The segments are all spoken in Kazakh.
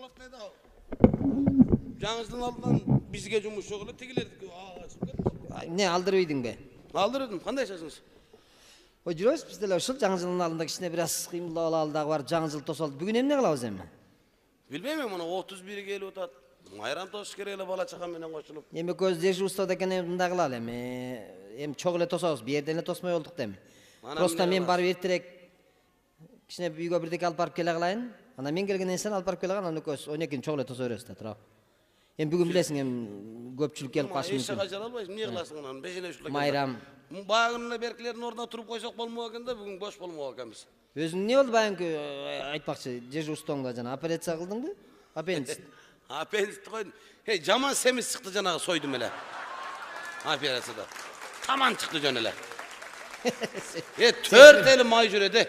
болатmaydı ha. Жаңыздың алдынан бізге жұмыс жоқ эле тигилердики ага чыгып кетти. Не алдырып ийдиң бе? Алдырдым. Кандай жашыңыз? Ой, жүрөбүз биз деле ушул жаңы жылдын алдында кичине бир аз кыймылдап алалы дагы барып жаңы жыл тосолду. Бүгүн эмне кылабыз эми? Билбейм, мына 31 келип атат. Майрам тосуш керек эле бала чака менен кошулуп. Эми экөөбүз жешу устат экен мындай кылалы эми. Эми чогуу эле тособуз. Бу жерден эле тосмой болдук да эми. Просто мен барып эртерээк кичине үйгө бирдеке алып барып келе калайын. Анан мен келгенден сен алып барып келе кал, анан экөөбүз 12-ни чогуу эле тосо беребиз да, туурабы? Эми бүгүн билесиң эми көпчүлүк келип калышы Эшеге мүмкүн. жара албайсың, эмне кыласың анан? Бешене ушулай. Майрам. Багын эле беркилердин ордуна туруп койсок болмок экен да, бүгүн бош болмок экенбиз. Өзүң эмне болду баягы айтпакчы, жешу устоңдо жана операция кылдыңбы? Аппендис. Аппендисти койдум. Жаман семиз чыкты жанагы сойдум эле. Операцияда. Таман чыкты жөн эле. 4 эл май жүрөдү.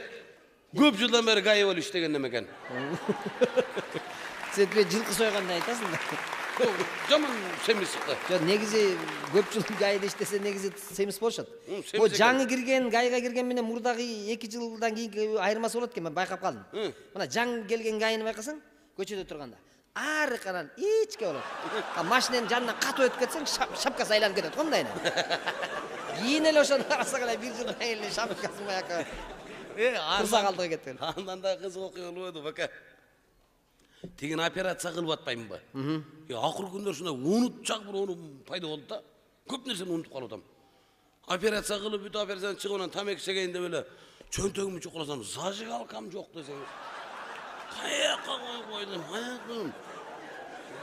Көп жылдан бери гайы болуп иштеген немекен. Сен жылкы сойгандай айтасың да. Жаман семиз чыкты. Жок, негизи көп жыл гайда иштесе негизи семиз болушат. Бу жаңы кирген, гайга кирген менен мурдагы 2 жылдан кийинки айырмасы болот экен, мен байкап калдым. Мына жаңы келген гайыны байкасаң, көчөдө турганда ары каран ичке болот. Машинанын жанынан катып өтүп кетсең, шапкасы айланып кетет, кандай эле. Кийин эле ошону карасаң эле бир жылдан кийин эле шапкасы баягы кырса калдыгы кеткен. Андан да кызык окуя болду, бака. Тигин операция кылып атпаймынбы? Акыр күндөр ушундай унутчак бир ону пайда болду да. Көп нерсени унутуп калып атам. Операция кылып, бүт операциядан чыгып анан тамеки чегейин деп эле чөнтөгүмдү чукуласам, зажигалкам жок десеңиз. Каяка койдум, аякым.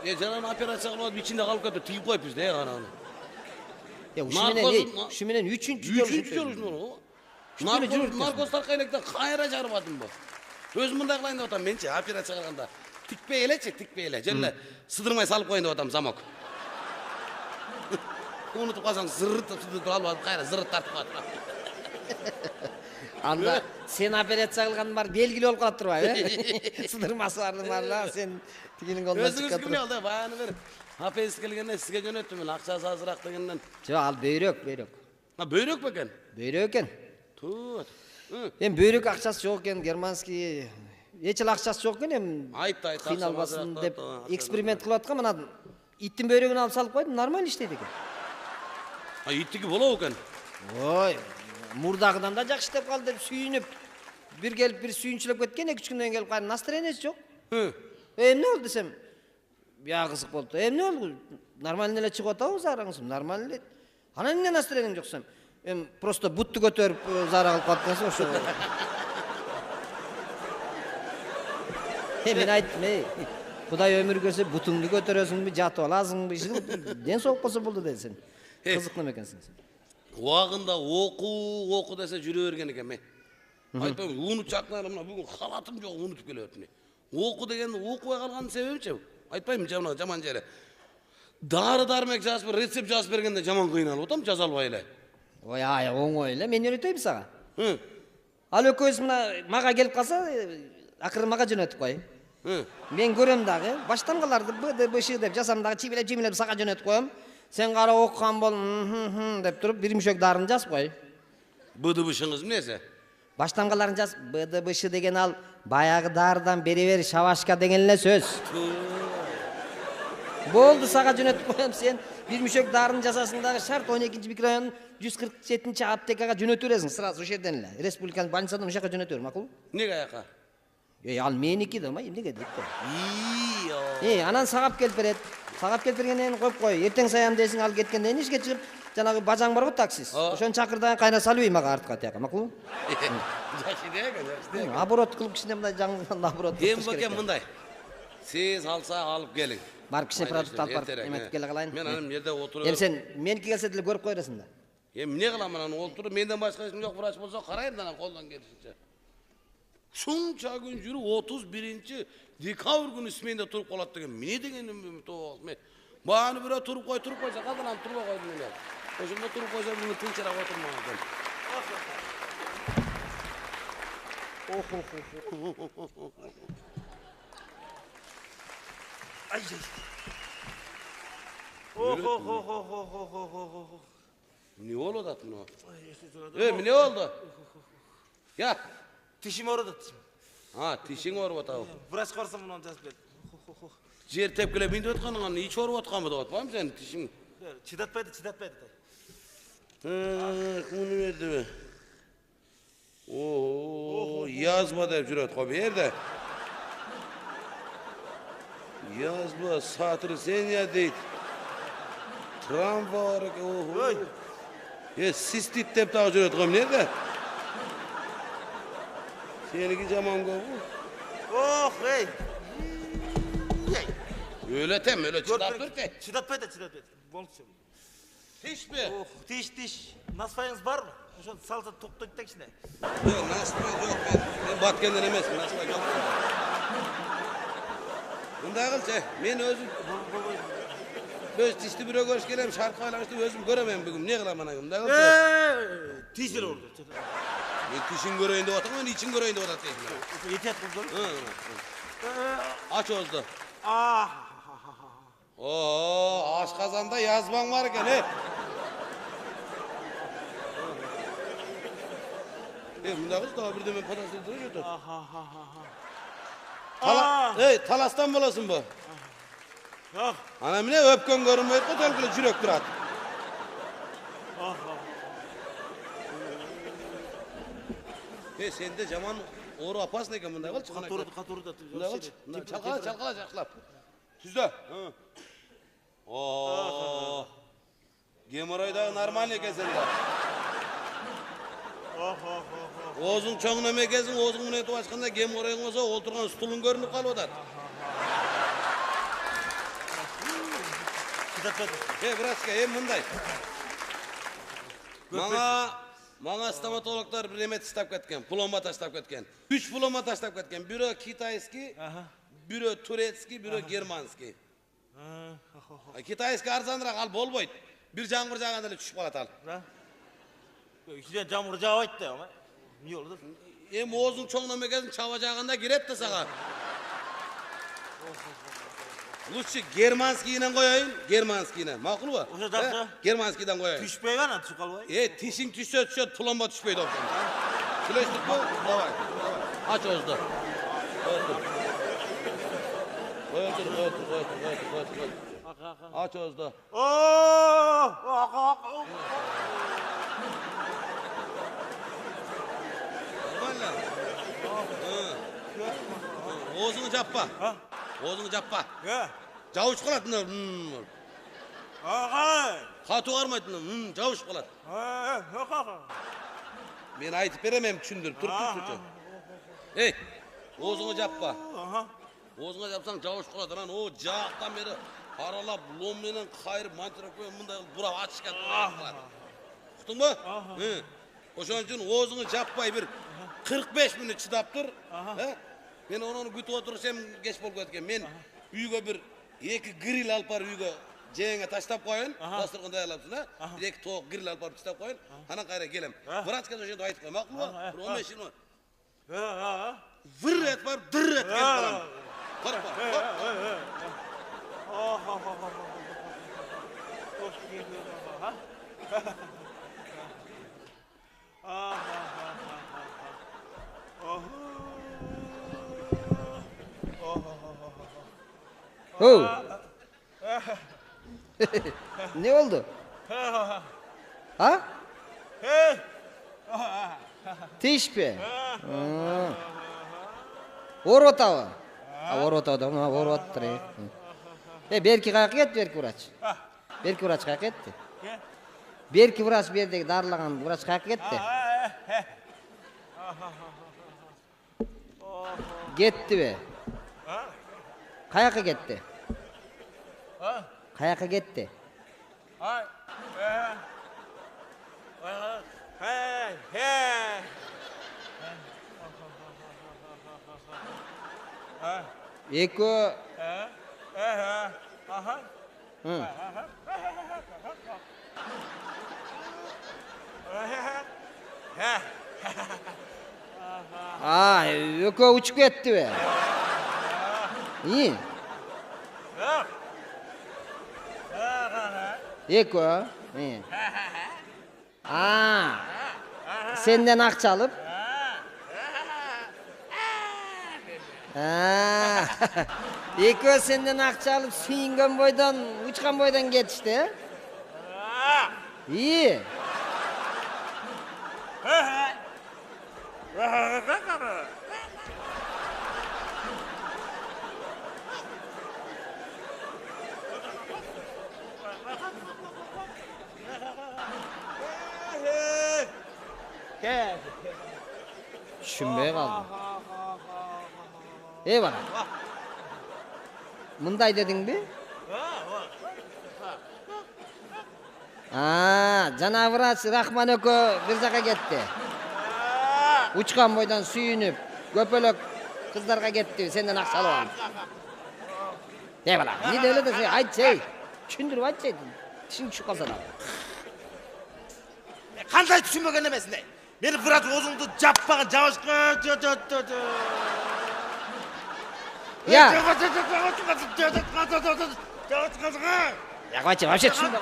Жанагы операция кылып ичинде калып кетти, тигип коюпбуз да анан. Ушу менен 3-үчү жолу. Наркоз таркайнектен кайра жарып атым бу. Өзүм мындай кылайын деп атам, менчи операция кылганда тикпей эле, жөн эле сыдырмай салып коюн деп атам замок. Унутуп калсаң зырытып алып кайра зырыт тартып калат. Анда сен операция кылгандын баары белгилүү болуп калат турбайбы? Сыдырмасы бардын баары сен тигинин колунан чыккан. Өзүңүз кимне алды? Баягы бир аппендис келгенде сизге жөнөттүм мен, акчасы азыраак дегенден. Жок, ал бөйрөк. Бөйрөк бекен? Бөйрөк экен. Тут. Эми бөйрөк акчасы жок экен, германский эч эле акчасы жок экен, эми Айтты. кыйналбасын деп эксперимент кылып аткан, мына иттин бөйрөгүн алып салып койдум, нормально иштейт экен. Иттики болобу экен? Ой, мурдагыдан да жакшы иштеп калды деп сүйүнүп, бир келип бир сүйүнчүлөп кеткен, 2-3 күндөн кийин келип кайра настроениясы жок. Эмне болду десем, бия кызык болду. Эмне болду? Нормально эле чыгып атабыз араңыз, нормально эле. Анан эмне настроениең жок десем, эми просто бутту көтөрүп зара кылып калыптырсың ошо. Мен айттым, Кудай өмүр берсе, бутуңду көтөрөсүңбү, жатып аласыңбы, ден соолук болсо болду деди сен. Кызык неме экенсиң сен. Убагында оку десе жүрө берген экен мен. Айтпайм, унутчакнар мына бүгүн халатым жок, унутуп келип. Оку дегенди окубай калгандын себебичи? Айтпайм, жаман жери. Дары-дармек жазып, рецепт жазып бергенде жаман кыйналып атам, жаза албай эле. Ой, оңой эле, мен үйрөтөйм сага. Ал экөөбүз мына мага келип калса, акыры мага жөнөтүп кой. Мен көрөм дагы, баштангаларды БДБШ деп жасам дагы чимилеп сага жөнөтүп коем. Сен кара окуган бол, деп туруп бир мүшөк дарын жазып кой. БДБШңыз эмнеси? Баштангаларын жаз, БДБШ деген ал баягы дарыдан бери бери шабашка деген эле сөз. Болду, сага жөнөтүп коем, сен бир мүшөк дарын жасасың дагы шарт 12-чи микрорайон 147-чи аптекага жөнөтүп бересиң, сразу ошол жерден эле. Республикалык больницадан ошол жака жөнөтүп бер, макулбу? Эмнеге аяка? Ал меники да, эмнеге дейт. Анан сагап келип берет. Сагап келип бергенден коюп кой. Эртең саян десиң, ал кеткенден ишке чыгып, жанагы бажаң бар го таксист. Ошону чакырдан кайра салып мага артка тияка, макулбу? Жакшы идея. Оборот кылып кичине мындай жаңыдан оборот кылып Эми бекен мындай. Сиз алса алып келиң. Барып кичине продукт алып барып эметип келе калайын. Мен анын жерде отуруп. Эми сен меники келсе деле көрүп кой бересиң да. Эми эмне кылам анан отуруп, менден башка эч ким жок, врач болсо карайын анан колдон келишинче. Шунча күн жүрүп 31 декабрь күнү сменде туруп калат деген эмне дегеним мен. Бааны бирөө туруп койсо калдан турбай койдум эле. Ошондо туруп койсо муну тынчыраак отурмаган. Эмне болуп атат мына? Эмне болду? Я Tişim ağrıdı. тишиң ооруп атабы? Врач қарсам мынаны жазып берді. Жер тепкілеп міндеп отқаныңан ич орып отқанмы деп отпайым сен тишің. Чыдатпайды. Кіміні берді бе? Язба деп жүрет қой берді. Язба, сатыр сен я дейді. Трамва бар екен. Систит деп тағы жүрет қой нерді? Seninki zaman kovu. Ey. Öyle tem, öyle çıdap dur te. Çıdatpaydı. Болчу. Tiş mi? Tiş. Nasfayınız var mı? Şu salsa toplayıp tek içine. Yok, nasfay yok ben Batkenden emesim, nasfay yok. Bunda kılsa, men özüm Öz tişli bire görüş gelem, şarkı aylamıştı, özüm göremem bugün, ne kılam anayım, da kılsa. Tişler oldu. Ben tişin göreyinde otak, ben için göreyinde otak değil. Yetiyat buldu. Aç oldu. Aş kazanda yazman var eken, he. Bunda kız daha bir de ben patasını duruyor. Talastan bolasın bu. Anam ne öpken görünmeyip o telkili jürek durat. Sen de zaman oru apas ne eken bunda kıl çıkana. Katuru da. Bunda kıl çalkala çaklap. Tüzde. Gemorayda normal eken sen de. Oğuzun çoğuna mekezin, oğuzun müneti başkanda gemorayın olsa oturgan stulun görünüp kalıp odat. Bratska, mınday. Bana stomatologlar bir remet istap ketken, plomba taştap ketken. 3 plomba taştap ketken. Biri Kitayski, biri Turetski, biri Germanski. Kitayski arzandırak al bol boyut. Bir жаңғыр жağanda da düşüp kalat al. İçine camur cevap etti ama. Niye oldu? Oğuzun çoğuna mekezin çava jağanda giret de sağa. Lütfü Germanski'yle koyayım, Germanski'yle. Makul mu? Oşa dakika. Germanski'den koyayım. Düşmeye var mı çıkalı var? Tişin düşse tulamba düşmeydi o zaman. Süleştik mi? Davay. Aç Oğuz'da. Koyuldur. Aç Oğuz'da. Oğuz'unu cappa. Oğuz'unu cappa. Cavuş kalatın. Katı varmaydın. Cavuş kalat. Ben aytıp veremem düşündürüp. Dur. Hey. Oğuz'unu cappa. Oğuz'una capsan cavuş kalat. O cağıktan beri aralap lommenin kayır mantırak koyun. Bunda bura açık kalat. Kutun mu? Oşan için Oğuz'unu cappay bir 45 minut çıdap dur. Ben onu gütüp oturursam geç bol ketken. Men uyga bir iki grill alıp bar uyga jeğenge taştap koyun. Dastırganda ayarlapsın ha. Bir iki toğuk grill alıp bar taştap koyun. Ana kayra gelem. Vratska oşanda aytıp koy. Makul mu? 15 yıl mı? Vır et var, dır et gel kalam. Korkma. Ne oldu? Ha? Tiş mi? Orotava. Orotava, orottur. Berki kayık et, berki vraç. Berki vraç kayık etti. Berki vraç berdeki darlagan vraç kayık etti. Gitti be. Kayaka gitti. Kayaka gitti. Eko. Eko uçup gitti be. İyi. Eko. Senden akça alıp. Экөө сенден акча алып сүйүнгөн бойдон, учкан бойдон кетишти, э? İyi. Düşünbeye kaldım. Ey bana. Mınday dedin bir. Jana vrach Rahman ökö bir jaka ketdi. Uçkan boydan suyunup, köpölök kızlarga ketdi, senden akça alıp alып. Ne bala? Ne de öyle de aytçı. Düşündürüp aytçı. Tişin düşüp kalsa da. Qanday tushunmagan emasda. Meni vrach o'zingni jappag'in javashqa. Ya. Javashqa. Ya, вообще düşünme.